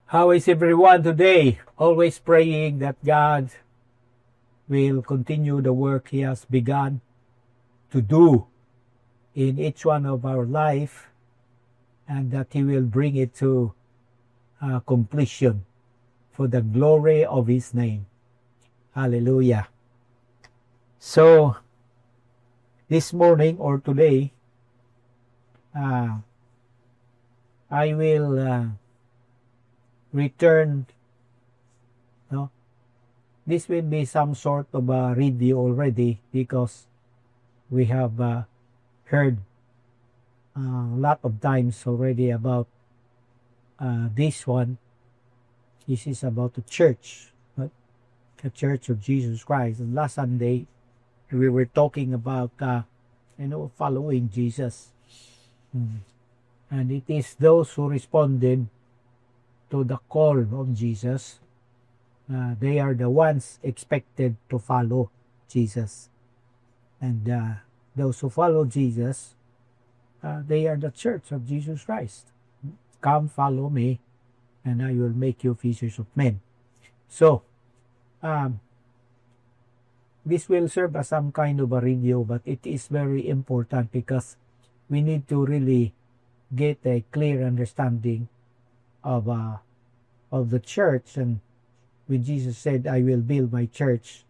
How is everyone today? Always praying that God will continue the work He has begun to do in each one of our life, and that He will bring it to completion for the glory of His name. Hallelujah. So, this morning or today, I will return. No, this will be some sort of a review already, because we have heard a lot of times already about this one. This is about the church, right? The Church of Jesus Christ. And last Sunday, we were talking about following Jesus. And it is those who responded to the call of Jesus. They are the ones expected to follow Jesus. And those who follow Jesus, they are the Church of Jesus Christ. Come, follow me, and I will make you fishers of men. So, this will serve as some kind of a review, but it is very important because we need to really get a clear understanding of the church. And when Jesus said, "I will build my church,"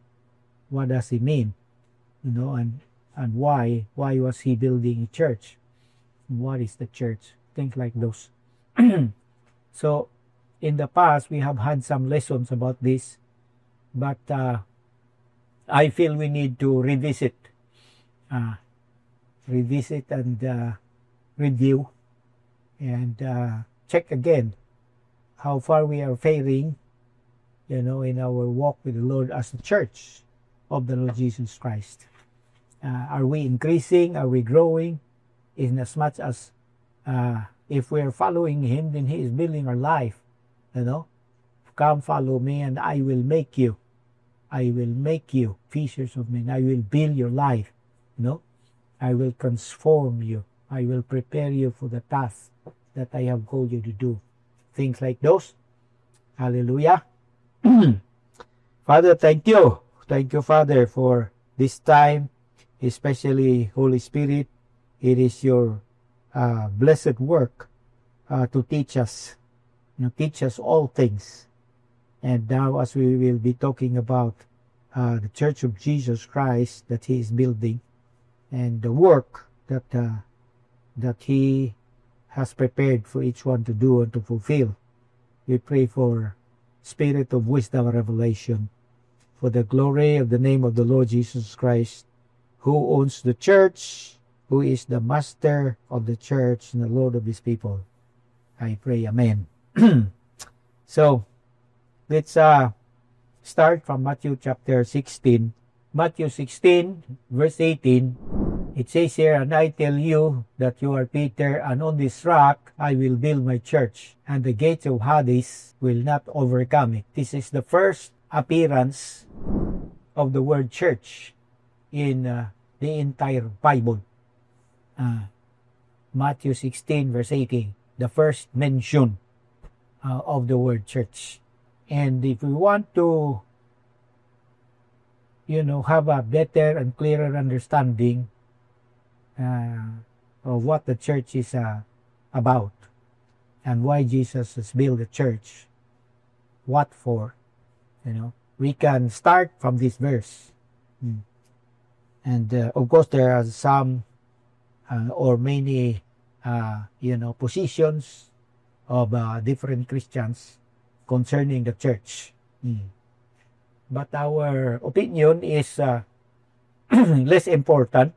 what does He mean? And why was He building a church? What is the church? Things like those. So, in the past, we have had some lessons about this, but I feel we need to revisit and review and check again how far we are faring, in our walk with the Lord as the church of the Lord Jesus Christ. Are we increasing? Are we growing? In as much as if we are following Him, then He is building our life. Come follow me and I will make you. I will make you fishers of men. I will build your life. I will transform you. I will prepare you for the task that I have called you to do. Things like those. Hallelujah. Father, thank you. Thank you, Father, for this time, especially Holy Spirit. It is your blessed work to teach us. Teach us all things. And now, as we will be talking about the Church of Jesus Christ that He is building, and the work that He has prepared for each one to do and to fulfill, we pray for spirit of wisdom and revelation, for the glory of the name of the Lord Jesus Christ, who owns the church, who is the master of the church and the Lord of His people. I pray, Amen. So, let's start from Matthew chapter 16. Matthew 16, verse 18, it says here, "And I tell you that you are Peter, and on this rock I will build my church, and the gates of Hades will not overcome it." This is the first appearance of the word church in the entire Bible. Matthew 16, verse 18, the first mention of the word church. And if we want to, have a better and clearer understanding of what the church is about and why Jesus has built the church, what for, we can start from this verse. And of course, there are some or many, positions of different Christians concerning the church. But our opinion is less important.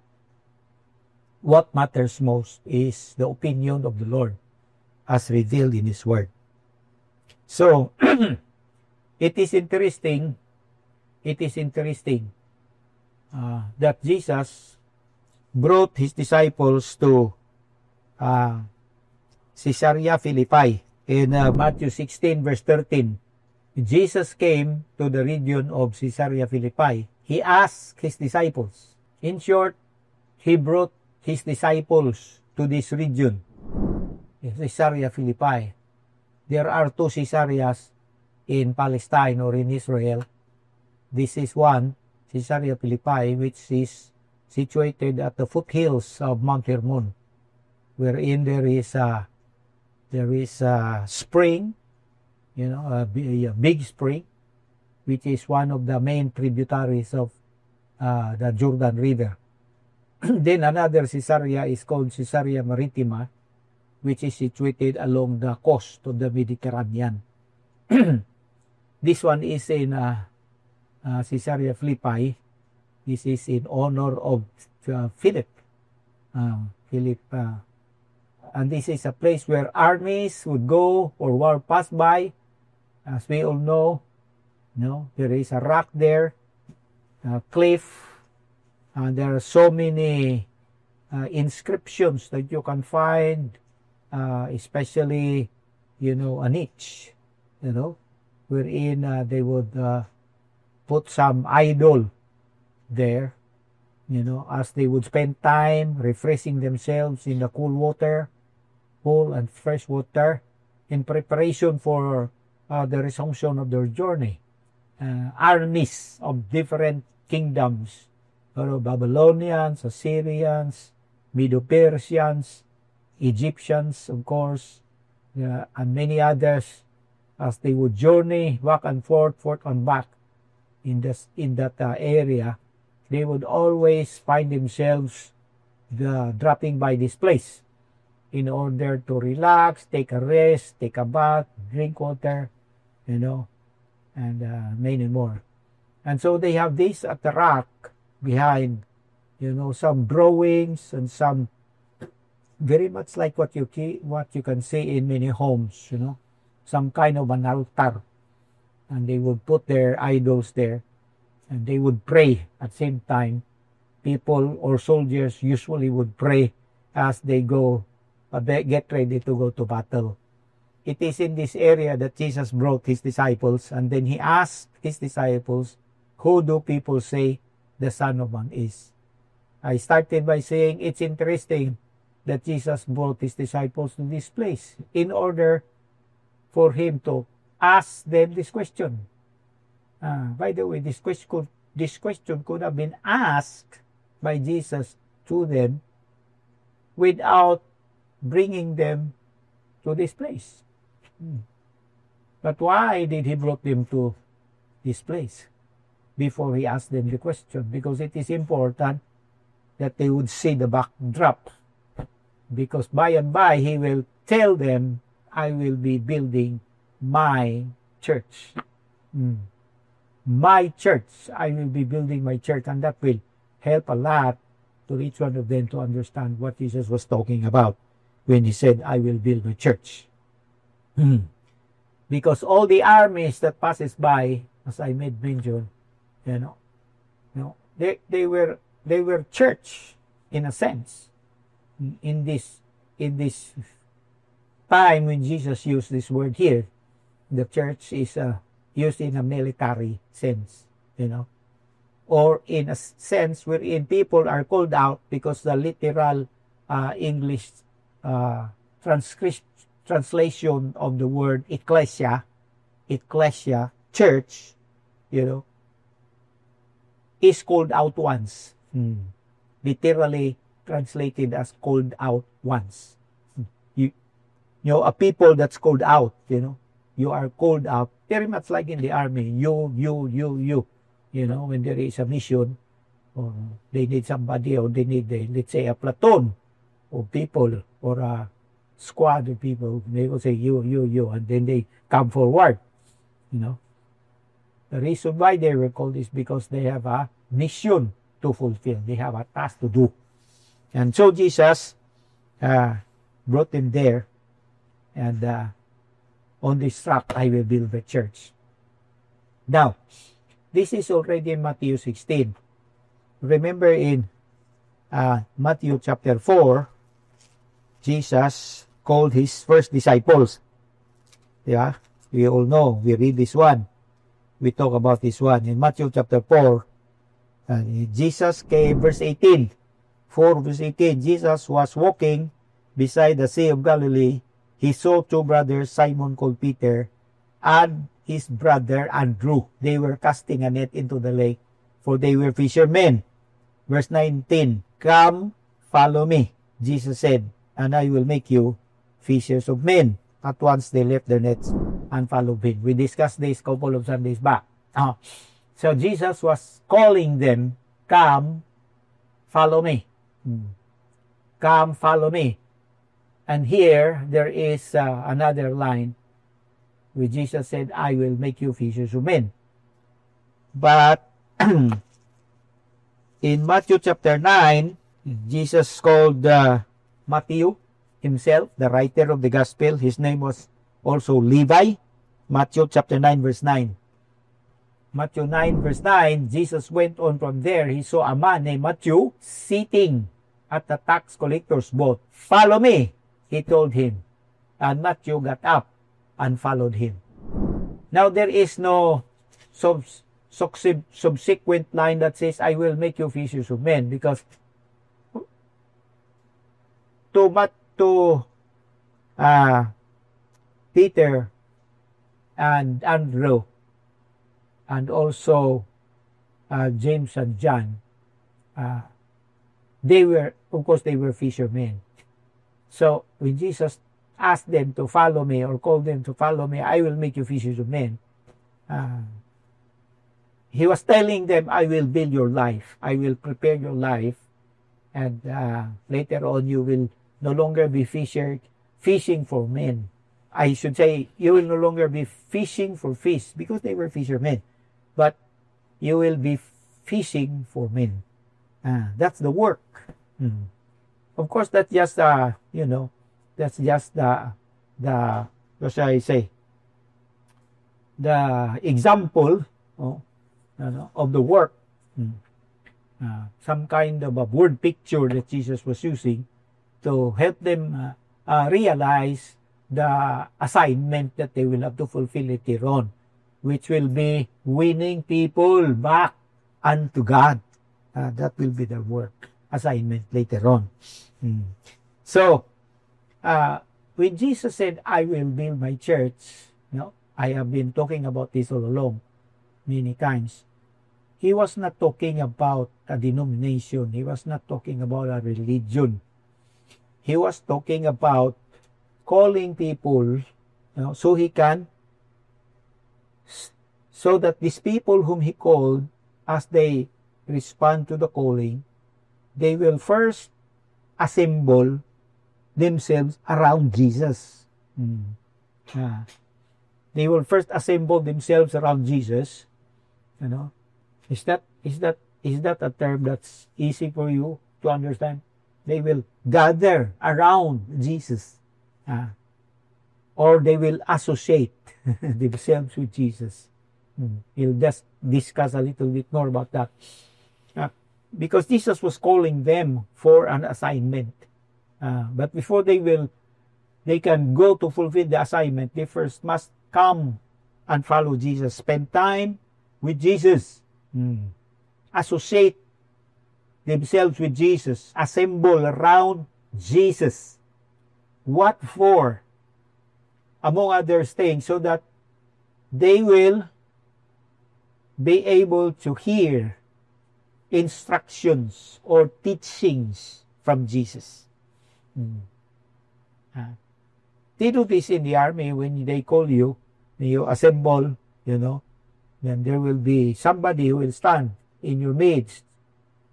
What matters most is the opinion of the Lord as revealed in His Word. So, it is interesting that Jesus brought His disciples to Caesarea Philippi. In Matthew 16, verse 13, Jesus came to the region of Caesarea Philippi. He asked His disciples. In short, He brought His disciples to this region, Caesarea Philippi. there are two Caesareas in Palestine or in Israel. This is one, Caesarea Philippi, which is situated at the foothills of Mount Hermon, wherein there is a spring, a big spring, which is one of the main tributaries of the Jordan River. Then another Caesarea is called Caesarea Maritima, which is situated along the coast of the Mediterranean. This one is in Caesarea Philippi. This is in honor of Philip. And this is a place where armies would go or war pass by. As we all know, there is a rock there, a cliff, and there are so many inscriptions that you can find, especially, a niche, wherein they would put some idol there, as they would spend time refreshing themselves in the cool and fresh water in preparation for the resumption of their journey. Armies of different kingdoms, Babylonians, Assyrians, Medo-Persians, Egyptians, of course, and many others, as they would journey back and forth and back in that area, they would always find themselves dropping by this place in order to relax, take a rest, take a bath, drink water, and many more. And so they have this at the rock behind, some drawings and some very much like what you can see in many homes, some kind of an altar. And they would put their idols there, and they would pray at the same time. People or soldiers usually would pray as they get ready to go to battle. It is in this area that Jesus brought his disciples, and then he asked his disciples, who do people say the Son of Man is? I started by saying it's interesting that Jesus brought his disciples to this place in order for him to ask them this question. By the way, this question could have been asked by Jesus to them without bringing them to this place. But why did he brought them to this place before he asked them the question? Because it is important that they would see the backdrop. Because by and by, he will tell them, I will be building my church. My church. I will be building my church. And that will help a lot to each one of them to understand what Jesus was talking about when he said, I will build my church. Because all the armies that passes by, as I made mention, they were church in a sense. In this time when Jesus used this word here, the church is used in a military sense, or in a sense wherein people are called out, because the literal English translation of the word ecclesia, church, is called out once. Literally translated as called out once. A people that's called out, you are called out, very much like in the army, you, when there is a mission, or they need somebody, or they need, let's say, a platoon of people, or a squad of people, they will say you, and then they come forward, The reason why they were called is because they have a mission to fulfill. They have a task to do. And so Jesus brought them there, and on this rock I will build the church. Now, this is already in Matthew 16. Remember in Matthew chapter 4, Jesus called his first disciples. Yeah, we all know. We read this one. We talk about this one. In Matthew chapter 4, Jesus came, verse 18. 4 verse 18, Jesus was walking beside the Sea of Galilee. he saw two brothers, Simon called Peter, and his brother Andrew. They were casting a net into the lake, for they were fishermen. Verse 19, come, follow me, Jesus said, and I will make you fishers of men. At once they left their nets and followed him. We discussed this a couple of Sundays back. So Jesus was calling them, come, follow me. Come, follow me. And here, there is another line where Jesus said, I will make you fishers of men. But in Matthew chapter 9, Jesus called Matthew himself, the writer of the gospel. His name was also Levi. Matthew chapter 9, verse 9. Matthew 9, verse 9, Jesus went on from there. He saw a man named Matthew sitting at the tax collector's boat. Follow me, he told him. And Matthew got up and followed him. Now, there is no subsequent line that says, I will make you fishers of men, because to Peter and Andrew and also James and John, they were fishermen. So when Jesus asked them to follow me or called them to follow me, I will make you fishers of men, he was telling them, I will build your life. I will prepare your life. And later on, you will no longer be fishing for men. I should say, you will no longer be fishing for fish, because they were fishermen. But you will be fishing for men. That's the work. Of course, that's just, that's just the what shall I say, the example of the work. Some kind of a word picture that Jesus was using to help them realize the assignment that they will have to fulfill later on, which will be winning people back unto God. That will be the work assignment later on. So, when Jesus said, I will build my church, I have been talking about this all along many times. He was not talking about a denomination. He was not talking about a religion. He was talking about calling people, so that these people whom he called, as they respond to the calling, they will first assemble themselves around Jesus. They will first assemble themselves around Jesus. Is that a term that's easy for you to understand? They will gather around Jesus, or they will associate themselves with Jesus. We'll just discuss a little bit more about that, because Jesus was calling them for an assignment. But before they can go to fulfill the assignment, they first must come and follow Jesus, spend time with Jesus, associate themselves with Jesus, assemble around Jesus. What for? Among other things, so that they will be able to hear instructions or teachings from Jesus. They do this in the army. When they call you, you assemble, then there will be somebody who will stand in your midst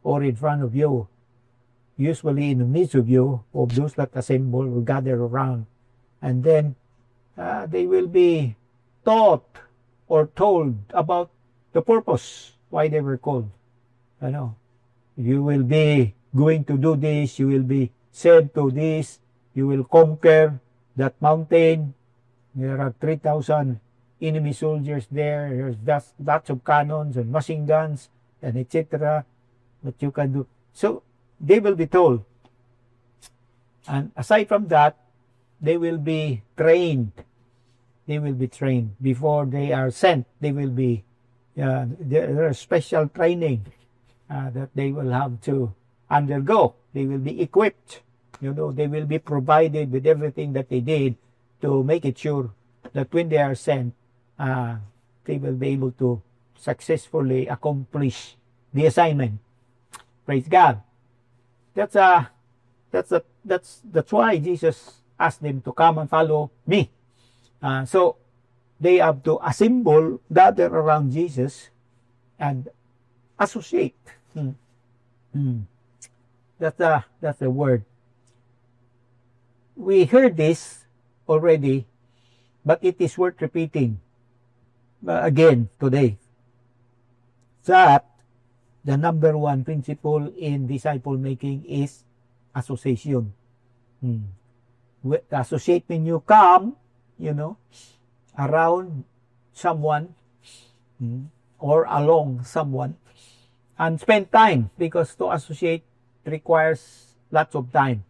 or in front of you. Usually in the midst of you, of those that assemble will gather around. And then they will be taught or told about the purpose, why they were called. You will be going to do this, you will be said to this, you will conquer that mountain. There are 3,000 enemy soldiers there. There's lots of cannons and machine guns and etc. that you can do. So they will be told. And aside from that, they will be trained. They will be trained before they are sent. They will be there is special training that they will have to undergo. They will be equipped. They will be provided with everything that they need to make it sure that when they are sent, they will be able to successfully accomplish the assignment. Praise God. That's why Jesus asked them to come and follow me. So they have to assemble, gather around Jesus, and associate. That's the word. We heard this already, but it is worth repeating again today. That the number one principle in disciple making is association. Associate when you come, around someone or along someone, and spend time, because to associate requires lots of time.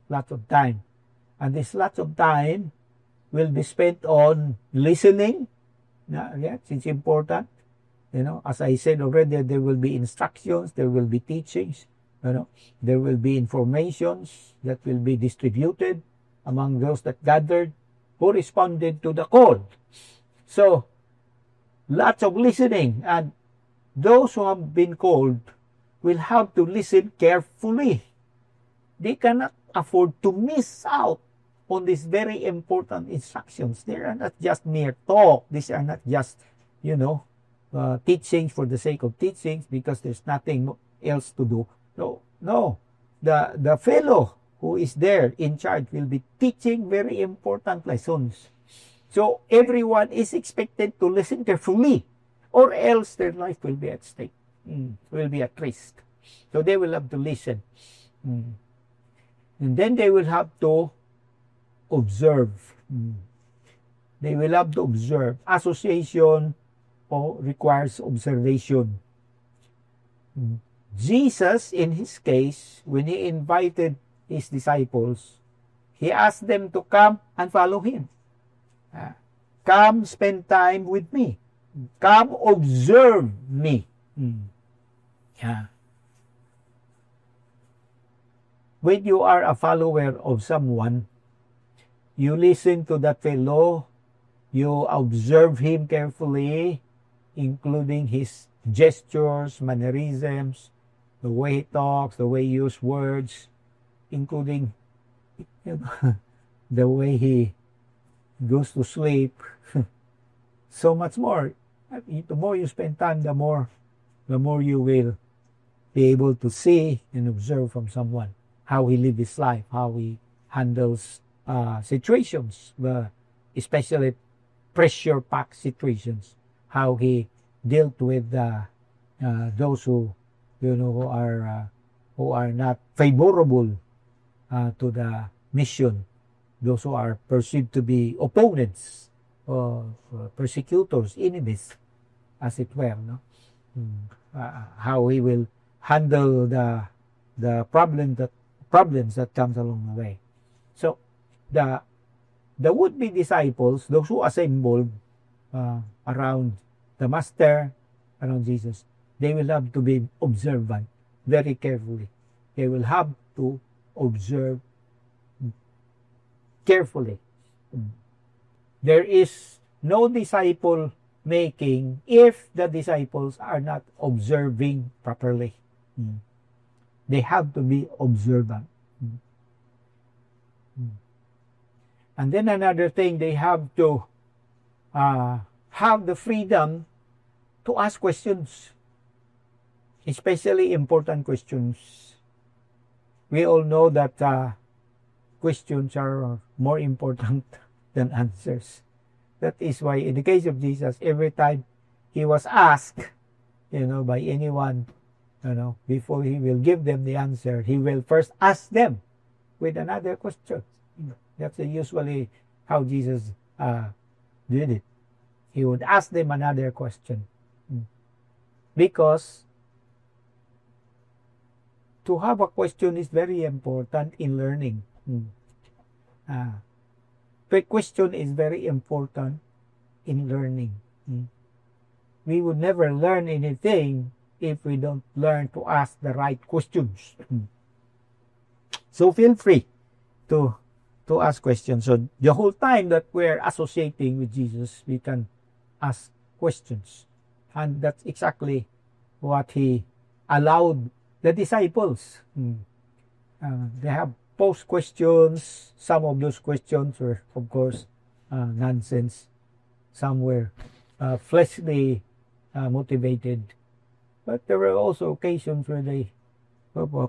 Lots of time. And this lots of time will be spent on listening. Yes, it's important. As I said already, there will be instructions, there will be teachings, there will be informations that will be distributed among those that gathered who responded to the call. So, lots of listening, and those who have been called will have to listen carefully. They cannot afford to miss out on these very important instructions. They are not just mere talk. These are not just, teachings for the sake of teachings because there's nothing else to do. No. The fellow who is there in charge will be teaching very important lessons. So everyone is expected to listen carefully, or else their life will be at stake, will be at risk. So they will have to listen. And then they will have to observe. They will have to observe. Association requires observation. Jesus, in his case, when he invited his disciples, he asked them to come and follow him. Come spend time with me. Come observe me. When you are a follower of someone, you listen to that fellow, you observe him carefully, including his gestures, mannerisms, the way he talks, the way he uses words, including the way he goes to sleep. So much more. The more you spend time, the more you will be able to see and observe from someone how he lives his life, how he handles situations, especially pressure-packed situations, how he dealt with those who are not favorable to the mission, those who are perceived to be opponents or persecutors, enemies, as it were. How he will handle the problems that comes along the way. So the would-be disciples, those who assembled around the Master, around Jesus, they will have to be observant very carefully. They will have to observe carefully. There is no disciple making if the disciples are not observing properly. They have to be observant. And then another thing, they have to have the freedom to ask questions, especially important questions. We all know that questions are more important than answers. That is why in the case of Jesus, every time he was asked, by anyone, before he will give them the answer, he will first ask them with another question. That's usually how Jesus did it. He would ask them another question. Because to have a question is very important in learning. The question is very important in learning. We would never learn anything if we don't learn to ask the right questions. So feel free to to ask questions. So the whole time that we're associating with Jesus, we can ask questions. And that's exactly what he allowed the disciples. They have posed questions. Some of those questions were, of course, nonsense. Some were fleshly motivated. But there were also occasions where they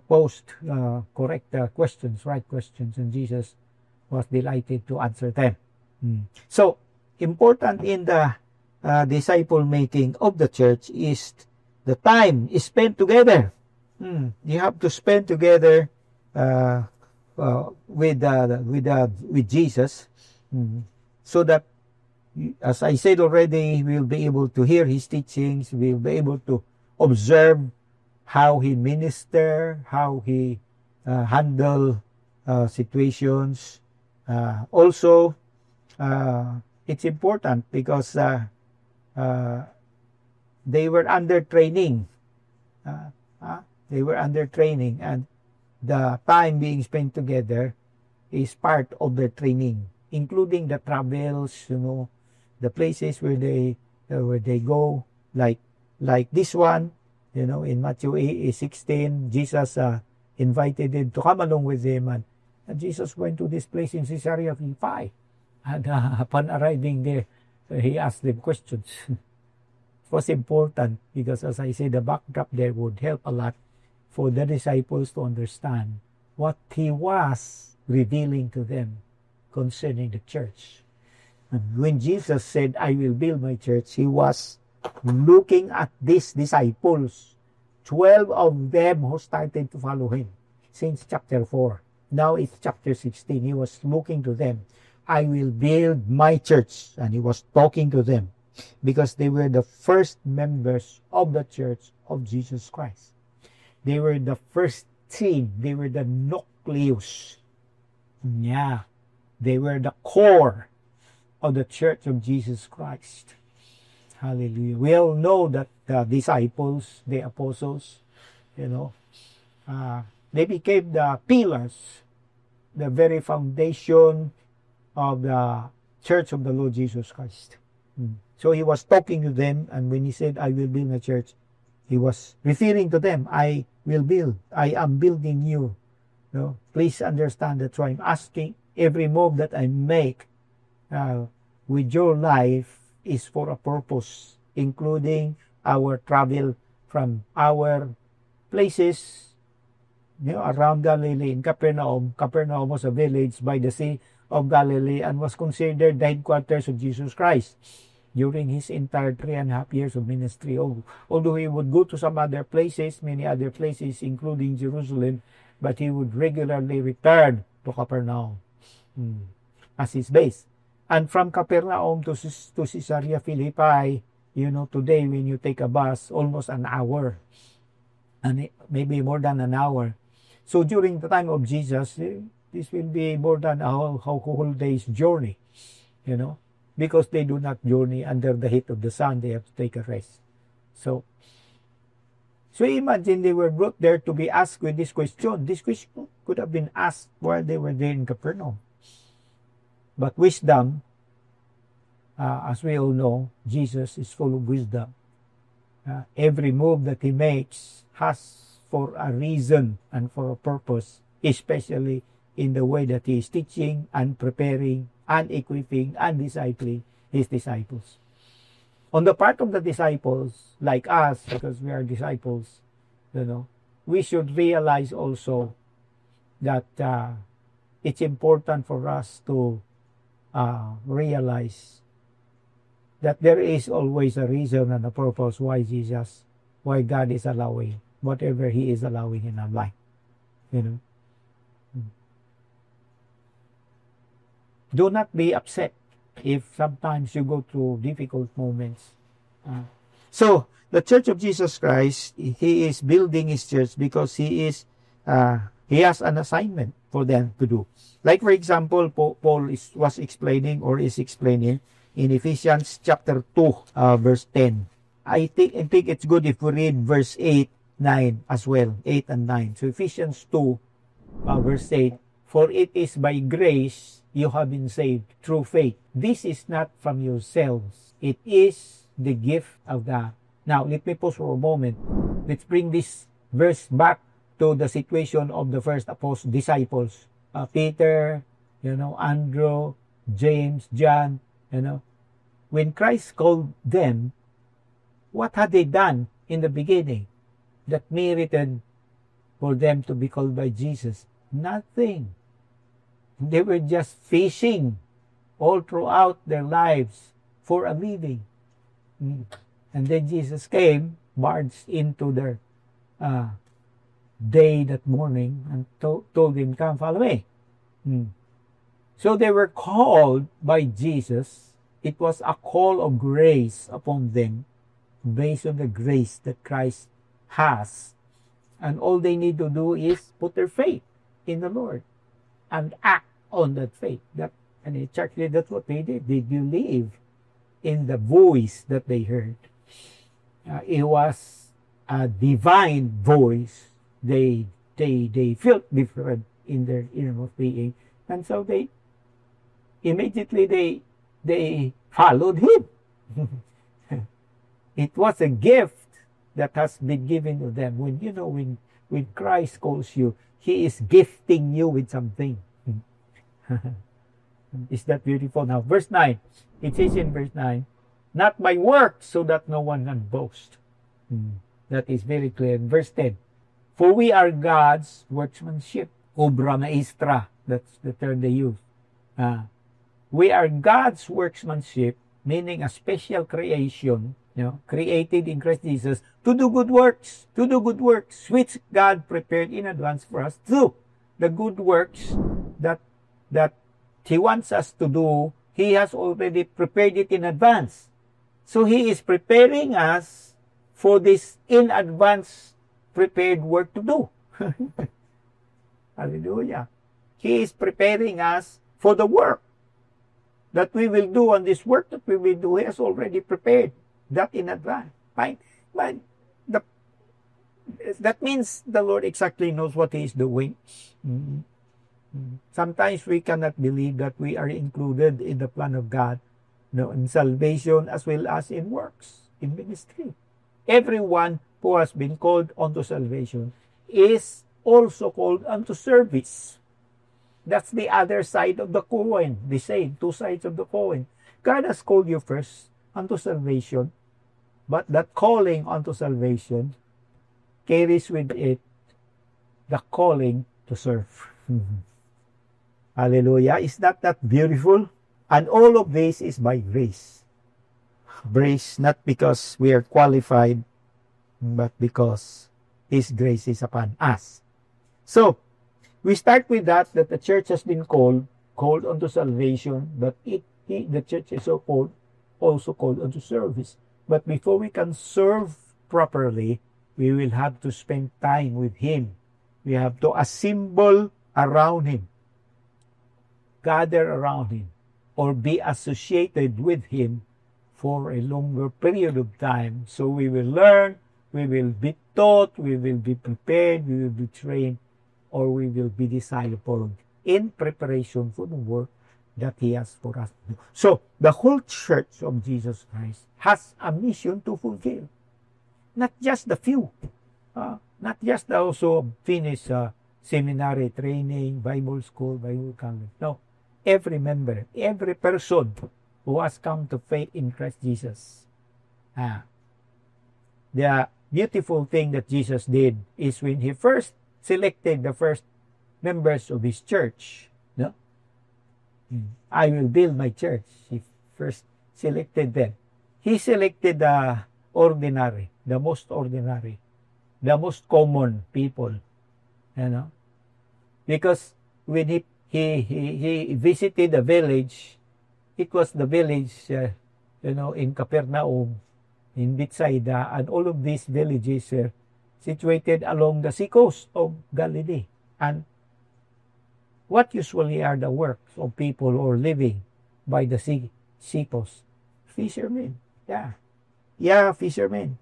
posed correct questions, right questions, and Jesus was delighted to answer them. So, important in the disciple making of the church is the time is spent together. You have to spend together with Jesus, so that, as I said already, we'll be able to hear his teachings. We'll be able to observe how he minister, how he handle situations. Also, it's important because they were under training. They were under training, and the time being spent together is part of their training, including the travels, the places where they go, like this one, in Matthew 16, Jesus invited them to come along with him, and Jesus went to this place in Caesarea Philippi, and upon arriving there, he asked them questions. It was important because, as I said, the backdrop there would help a lot for the disciples to understand what he was revealing to them concerning the church. And when Jesus said, I will build my church, he was looking at these disciples, 12 of them who started to follow him since chapter 4. Now it's chapter 16. He was looking to them. I will build my church. And he was talking to them because they were the first members of the church of Jesus Christ. They were the first team. They were the nucleus. Yeah. They were the core of the church of Jesus Christ. Hallelujah. We all know that the disciples, the apostles, they became the pillars, the very foundation of the church of the Lord Jesus Christ. So he was talking to them, and when he said, I will build a church, he was referring to them. I will build. I am building you. Please understand that. So I'm asking, every move that I make with your life is for a purpose, including our travel from our places around Galilee. In Capernaum was a village by the Sea of Galilee and was considered the headquarters of Jesus Christ during his entire 3.5 years of ministry. Although he would go to some other places, many other places, including Jerusalem, but he would regularly return to Capernaum as his base. And from Capernaum to Caesarea Philippi, today when you take a bus, almost an hour, and maybe more than an hour. So during the time of Jesus, this will be more than a whole day's journey, because they do not journey under the heat of the sun. They have to take a rest. So imagine they were brought there to be asked with this question. This question could have been asked while they were there in Capernaum. But wisdom, as we all know, Jesus is full of wisdom. Every move that he makes has for a reason and for a purpose, especially in the way that he is teaching and preparing and equipping and discipling his disciples. On the part of the disciples, like us, because we are disciples, we should realize also that it's important for us to realize that there is always a reason and a purpose why God is allowing whatever he is allowing in our life. Do not be upset if sometimes you go through difficult moments. So the Church of Jesus Christ, he is building his church because he has an assignment for them to do. Like, for example, Paul was explaining or is explaining in Ephesians chapter 2, verse 10. I think it's good if we read verse 8, 9 as well, 8 and 9. So Ephesians 2, verse 8, For it is by grace you have been saved through faith. This is not from yourselves. It is the gift of God. Now, let me pause for a moment. Let's bring this verse back to the situation of the first disciples. Peter, Andrew, James, John, When Christ called them, what had they done in the beginning that merited for them to be called by Jesus? Nothing. They were just fishing all throughout their lives for a living. And then Jesus came, barged into their day that morning, and told him, come, follow me. So they were called by Jesus. It was a call of grace upon them based on the grace that Christ has. And all they need to do is put their faith in the Lord and act on that faith. And exactly that's what they did. They believe in the voice that they heard. It was a divine voice. They felt different in their innermost being. And so they immediately followed him. It was a gift that has been given to them. When Christ calls you, he is gifting you with something. Is that beautiful? Now, verse 9. It says in verse 9, not by works, so that no one can boast. That is very clear. Verse 10, for we are God's workmanship. Obra maestra. That's the term they use. We are God's workmanship, meaning a special creation, created in Christ Jesus to do good works, which God prepared in advance for us to do. The good works that he wants us to do, he has already prepared it in advance. So he is preparing us for this in advance prepared work to do. Hallelujah. He is preparing us for the work that we will do, on this work that we will do. He has already prepared that in advance. Right? But that means the Lord exactly knows what he is doing. Sometimes we cannot believe that we are included in the plan of God, in salvation as well as in works, in ministry. Everyone who has been called unto salvation is also called unto service. That's the other side of the coin. The same, two sides of the coin. God has called you first unto salvation, but that calling unto salvation carries with it the calling to serve. Hallelujah. Is that beautiful? And all of this is by grace. Grace, not because we are qualified, but because his grace is upon us. So, we start with that the church has been called unto salvation, but the church is also called unto service. But before we can serve properly, we will have to spend time with him. We have to assemble around him, gather around him, or be associated with him for a longer period of time. So we will learn, we will be taught, we will be prepared, we will be trained, or we will be discipled in preparation for the work that he has for us to do. So, the whole church of Jesus Christ has a mission to fulfill. Not just the few. Not just those who finish seminary training, Bible school, Bible college. No. Every member, every person who has come to faith in Christ Jesus. The beautiful thing that Jesus did is when he first selected the first members of his church. I will build my church. He first selected them. He selected the ordinary, the most ordinary, the most common people. Because when he visited a village, it was the village, in Capernaum, in Bethsaida, and all of these villages are situated along the seacoast of Galilee. And what usually are the works of people who are living by the seacoast? Fishermen. Yeah, fishermen.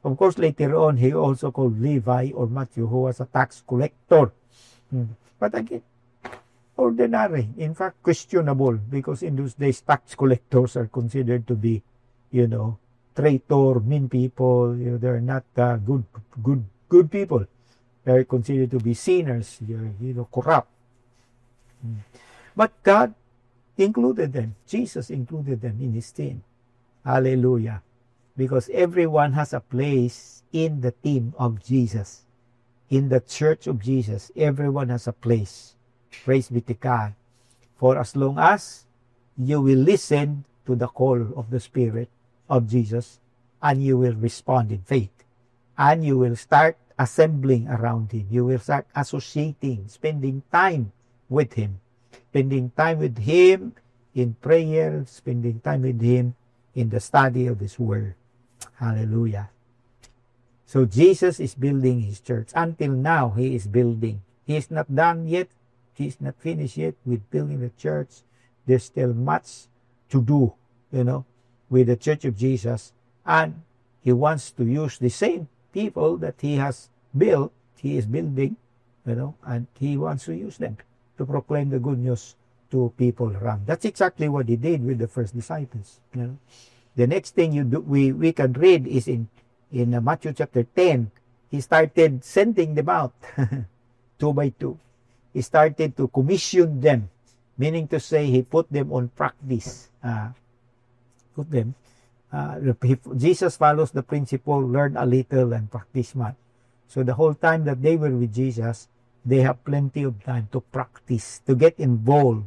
Of course, later on, he also called Levi or Matthew, who was a tax collector. But again, ordinary, in fact, questionable, because in those days, tax collectors are considered to be, traitor, mean people. They're not good people. They're considered to be sinners, corrupt. But God included them. Jesus included them in his team. Hallelujah. Because everyone has a place in the team of Jesus. In the church of Jesus, everyone has a place. Praise be to God. For as long as you will listen to the call of the Spirit of Jesus, and you will respond in faith, and you will start assembling around him. You will start associating, spending time with him. Spending time with him in prayer, spending time with him in the study of his word. Hallelujah. So Jesus is building his church. Until now, he is building. He is not done yet. He is not finished yet with building the church. There's still much to do, with the church of Jesus. And he wants to use the same people that he has built, he is building, and he wants to use them to proclaim the good news to people around. That's exactly what he did with the first disciples. The next thing we can read is in Matthew chapter 10. He started sending them out 2 by 2. He started to commission them, meaning to say he put them on practice. Jesus follows the principle, learn a little and practice much. So the whole time that they were with Jesus, they have plenty of time to practice, to get involved,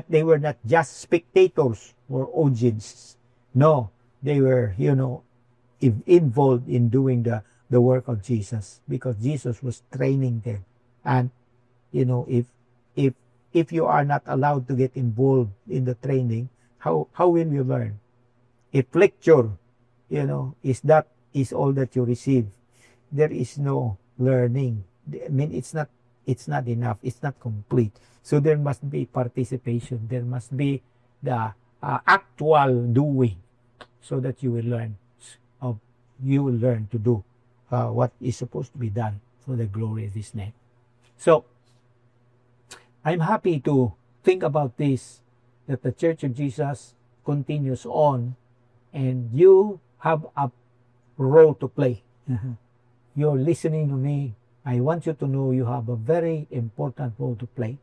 They were not just spectators or audiences. No, they were, involved in doing the work of Jesus, because Jesus was training them. And, if you are not allowed to get involved in the training, how will you learn? If lecture, is all that you receive, there is no learning. I mean, it's not enough. It's not complete. So there must be participation. There must be the actual doing, so that you will learn. You will learn to do what is supposed to be done for the glory of his name. So I'm happy to think about this, that the Church of Jesus continues on, and you have a role to play. You're listening to me. I want you to know you have a very important role to play,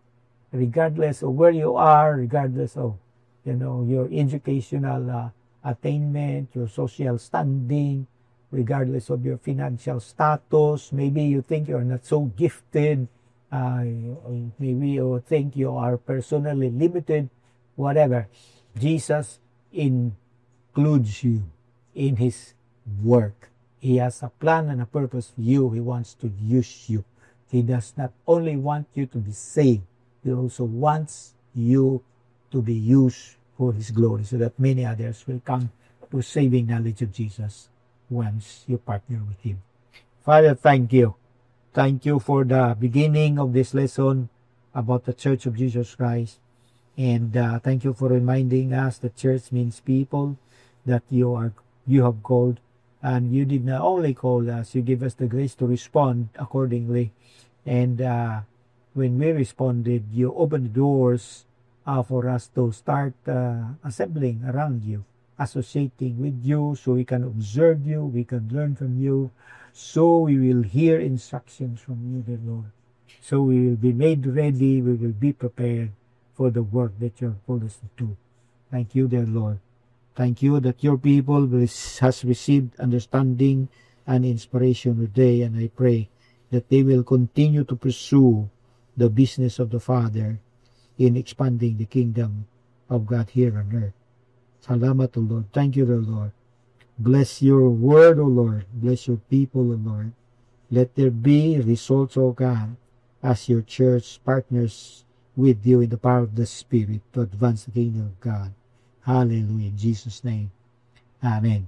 regardless of where you are, regardless of your educational attainment, your social standing, regardless of your financial status. Maybe you think you're not so gifted. Maybe you think you are personally limited. Whatever. Jesus includes you in his work. He has a plan and a purpose for you. He wants to use you. He does not only want you to be saved. He also wants you to be used for his glory, so that many others will come to saving knowledge of Jesus once you partner with him. Father, thank you. Thank you for the beginning of this lesson about the Church of Jesus Christ. And thank you for reminding us that church means people that you have called. And you did not only call us, you give us the grace to respond accordingly. And when we responded, you opened the doors for us to start assembling around you, associating with you, so we can observe you, we can learn from you, so we will hear instructions from you, dear Lord. So we will be made ready, we will be prepared for the work that you have called us to do. Thank you, dear Lord. Thank you that your people has received understanding and inspiration today, and I pray that they will continue to pursue the business of the Father in expanding the kingdom of God here on earth. Salamat, O Lord. Thank you, dear Lord. Bless your word, O Lord. Bless your people, O Lord. Let there be results, O God, as your church partners with you in the power of the Spirit to advance the kingdom of God. Hallelujah. In Jesus' name. Amen.